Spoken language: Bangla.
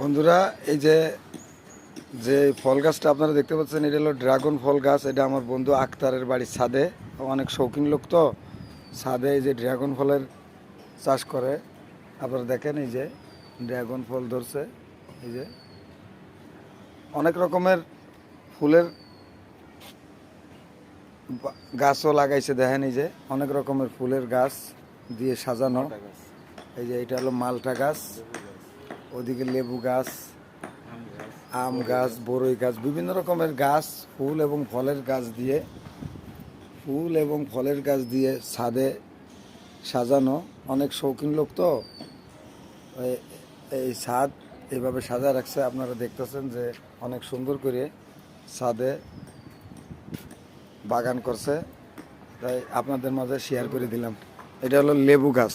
বন্ধুরা, এই যে যে ফল গাছটা আপনারা দেখতে পাচ্ছেন, এটা হলো ড্রাগন ফল গাছ। এটা আমার বন্ধু আক্তারের বাড়ির ছাদে। অনেক শৌখিন লোক তো, ছাদে এই যে ড্রাগন ফলের চাষ করে। আপনারা দেখেন, এই যে ড্রাগন ফল ধরছে। এই যে অনেক রকমের ফুলের গাছও লাগাইছে। দেখেন, এই যে অনেক রকমের ফুলের গাছ দিয়ে সাজানো। এই যে এটা হলো মালটা গাছ, ওদিকে লেবু গাছ, আম গাছ, বরই গাছ, বিভিন্ন রকমের গাছ, ফুল এবং ফলের গাছ দিয়ে ছাদে সাজানো। অনেক শৌখিন লোক তো, এই ছাদ এইভাবে সাজায় রাখছে। আপনারা দেখতেছেন যে অনেক সুন্দর করে ছাদে বাগান করছে। তাই আপনাদের মাঝে শেয়ার করে দিলাম। এটা হলো লেবু গাছ।